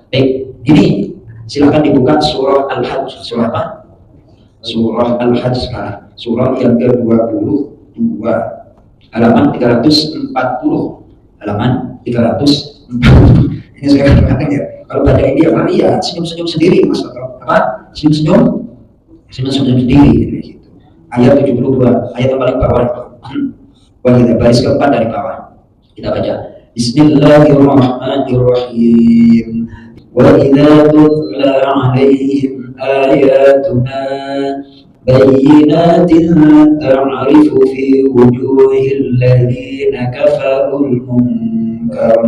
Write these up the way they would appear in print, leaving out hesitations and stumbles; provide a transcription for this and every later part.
Baik, ini silakan dibuka surah Al-Hajj. Surah apa? Surah Al-Hajj sekarang. Surah yang ke-22, halaman 340. Halaman 340. Ini saya katakan ya, kalau baca ini apa? Iya, senyum-senyum sendiri Mas atau apa? Senyum-senyum sendiri gitu. Ayat 72, ayat yang paling bawah itu. Wah, kita baris keempat dari bawah. Kita baca. Bismillahirrahmanirrahim. وَإِذَا تُتْلَى عَلَيْهِمْ آيَاتُنَا بَيِّنَاتٍ تَعْرِفُ فِي وُجُوهِ الَّذِينَ كَفَرُوا الْمُنكَرَ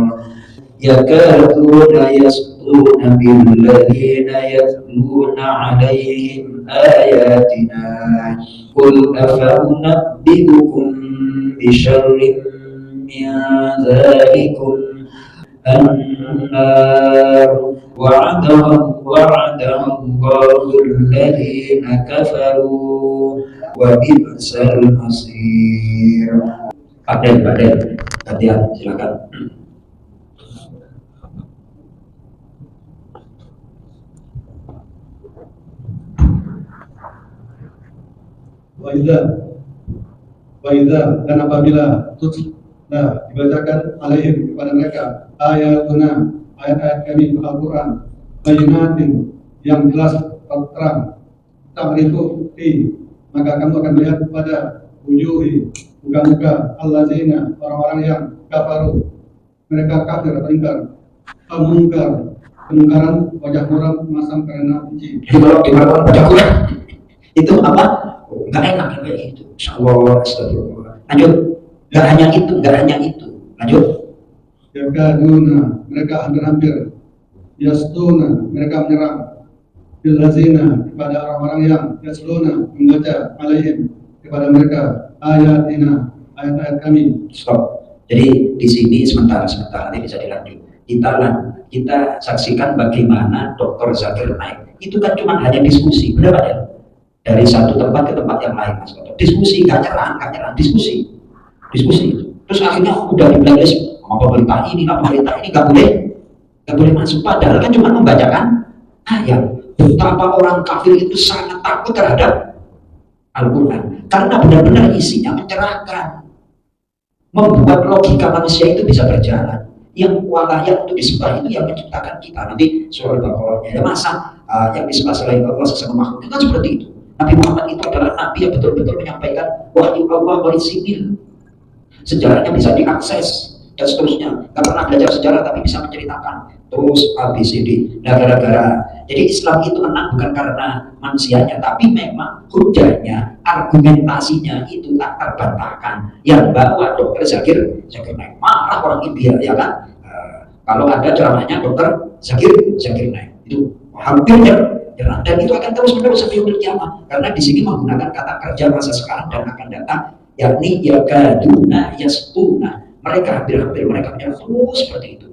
يَكَادُونَ يَسْطُونَ بِالَّذِينَ يَتْلُونَ عَلَيْهِمْ آيَاتِنَا قُلْ أَفَأُنَبِّئُكُم بِشَرٍّ مِّن ذَلِكُمْ النار وعدها الله الذين كفروا وبئس المصير. Paden, gantian, silakan. Waiza dan apabila tutla dibacakan alaihim kepada mereka ayatuna, ayat-ayat kami Al-Quran, bayinatin yang jelas terang, ta'rifu fi, maka kamu akan melihat pada wujuhi, muka-muka allazina, orang-orang yang kafaru, mereka kafir atau ingkar, al-munkar, kemungkaran, wajah muram masam karena benci. Jadi kalau dimakan wajah muram itu apa? Nggak enak kayak gitu. Insyaallah, astagfirullah. Lanjut. Nggak hanya itu. Lanjut. Yakaduna, mereka hampir-hampir. Yastuna, mereka menyerang. Bilazina, kepada orang-orang yang yasluna, membaca alaihim, kepada mereka ayatina, ayat-ayat kami. Stop. Jadi di sini sementara nanti bisa dilanjut. Kita saksikan bagaimana Dr. Zakir Naik. Itu kan cuma hanya diskusi, benar Pak? Dari satu tempat ke tempat yang lain, Mas. Diskusi, nggak nyerang, diskusi. Terus akhirnya udah di blacklist sama pemerintah ini nggak boleh masuk. Padahal kan cuma membacakan ayat. Betapa orang kafir itu sangat takut terhadap Al-Quran karena benar-benar isinya mencerahkan, membuat logika manusia itu bisa berjalan. Yang walayak untuk disembah itu yang menciptakan kita. Nanti surah Al-Baqarahnya ya masa yang disembah selain Allah sesama makhluk itu kan seperti itu. Nabi Muhammad itu adalah Nabi yang betul-betul menyampaikan wahyu Allah warisinil. Sejarahnya bisa diakses dan seterusnya. Gak pernah belajar sejarah tapi bisa menceritakan terus ABCD. Nah, gara-gara jadi Islam itu menang bukan karena manusianya, tapi memang hujahnya, argumentasinya itu tak terbantahkan. Yang bawa Dr. Zakir Naik, marah orang India ya kan. Kalau ada ceramahnya Dr. Zakir Naik itu hampir nyerang, dan itu akan terus-menerus sampai yaumil kiamah karena di sini menggunakan kata kerja masa sekarang dan akan datang, yakni yakaduna yastuna, mereka hampir mereka menyerang terus seperti itu.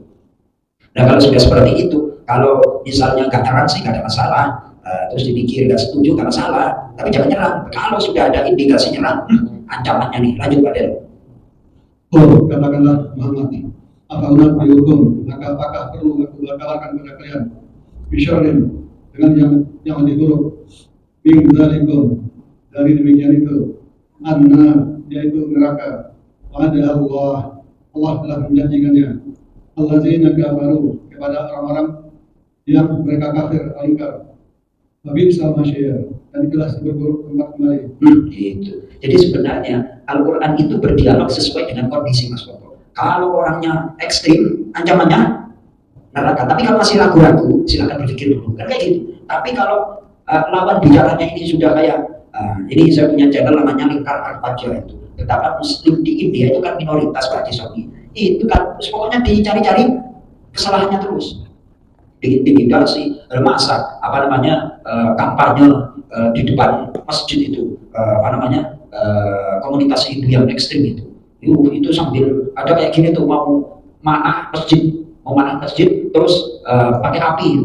Nah kalau sudah seperti itu, kalau misalnya nggak nyerang sih nggak ada masalah, terus dipikir nggak setuju nggak masalah, tapi jangan nyerang. Kalau sudah ada indikasi nyerang, ancamannya nih. Lanjut Pak Del. Oh, katakanlah Muhammad, apa dihukum, maka apakah perlu aku kabarkan kepada kalian bisyarin dengan yang lebih buruk, bingzalikum, dari demikian itu, anna, yaitu neraka, ada Allah telah menjanjikannya, allazina kafaru, kepada orang-orang yang mereka kafir, ingkar, wabisal masyir, dan itulah seburuk tempat kembali. Gitu. Jadi sebenarnya Al-Quran itu berdialog sesuai dengan kondisi Mas Bobo. Kalau orangnya ekstrim, ancamannya neraka. Tapi kalau masih ragu-ragu, silakan berpikir dulu. Kan kayak gitu. Tapi kalau lawan bicaranya ini sudah kayak ini saya punya channel namanya Lingkar Arpaja itu. Betapa Muslim di India itu kan minoritas Pak Jisogi. Itu kan pokoknya dicari-cari kesalahannya terus. Diintimidasi, masa kampanye di depan masjid itu komunitas Hindu yang ekstrim itu sambil ada kayak gini tuh mau manah masjid terus pakai api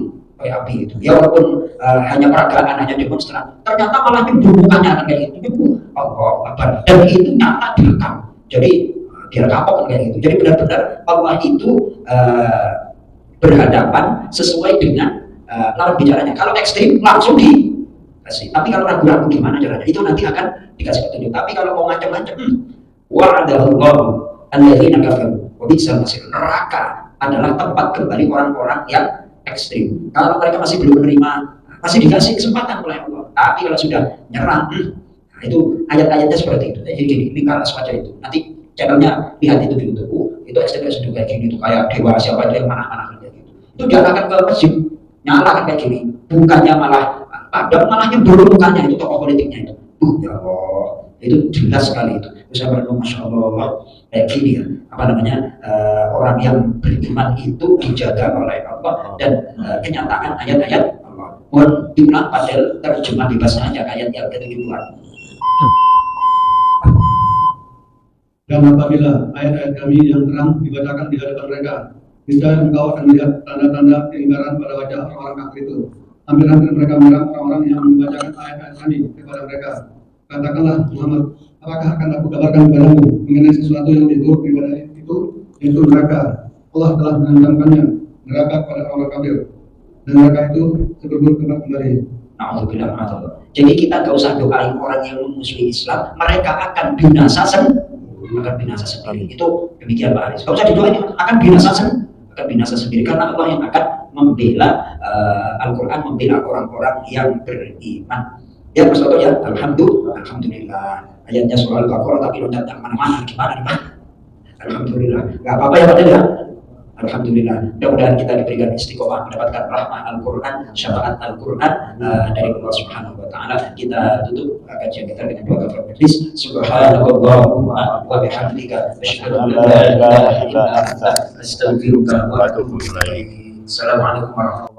itu ya walaupun hanya peragaan, hanya demonstran, ternyata malah nyembur mukanya kayak gitu. Dan itu nyata direkam, jadi direkam kayak gitu. Jadi benar-benar Allah itu berhadapan sesuai dengan lawan bicaranya. Kalau ekstrim langsung dikasih. Tapi kalau ragu-ragu gimana caranya? Itu nanti akan dikasih petunjuk. Tapi kalau mau ngancam-ngancam, wa'adahullahu alladzina kafaru wa bi'sal masir. Neraka adalah tempat kembali orang-orang yang ekstrim. Kalau mereka masih belum menerima, masih dikasih kesempatan oleh Allah. Tapi kalau sudah nyerah, nah itu ayat-ayatnya seperti itu. Jadi gini, lingkaran semacam itu. Nanti channelnya lihat itu di YouTube. Itu ekstrim kayak gini tuh, kayak dewa siapa itu yang mana-mana kayak gitu. Itu diarahkan ke masjid, nyalakan kayak gini. Bukannya malah padam, malah nyembur mukanya itu tokoh politiknya itu. Ya Allah, itu jelas sekali itu. Saya berdoa, masya Allah, kayak gini ya. Apa namanya, orang yang beriman itu dijaga oleh Allah dan kenyataan ayat-ayat Allah. Mohon diulang padahal terjemah bebasnya aja ayat yang ketujuan. Dan apabila ayat-ayat kami yang terang dibacakan di hadapan mereka, niscaya engkau akan melihat tanda-tanda keingkaran pada wajah orang-orang kafir itu. Hampir-hampir mereka menyerang orang-orang yang membacakan ayat-ayat kami kepada mereka. Katakanlah Muhammad, apakah akan aku kabarkan kepadamu mengenai sesuatu yang lebih buruk daripada itu, yaitu neraka. Allah telah menanamkannya neraka kepada orang kafir, dan neraka itu seburuk tempat kembali. Alhamdulillah. Jadi kita gak usah doain orang yang memusuhi Islam, mereka akan binasa sendiri. Itu demikian Pak Haris. Gak usah didoain, akan binasa sendiri karena Allah yang akan membela Al-Quran, membela orang-orang yang beriman. Ya Mas Toto ya, Alhamdulillah. Ayatnya surah Al-Baqarah tapi loncat yang mana-mana, gimana nih Pak? Alhamdulillah. Gak apa-apa ya Pak ya. Alhamdulillah. Mudah-mudahan kita diberikan istiqomah mendapatkan rahmah Al-Quran, syafaat Al-Quran dari Allah Subhanahu Wa Taala. Kita tutup kajian kita dengan doa kafaratul majlis. Subhanallahumma wa bihamdika, asyhadu an la ilaha illa anta, astaghfiruka wa atubu ilaik. Assalamualaikum warahmatullahi wabarakatuh.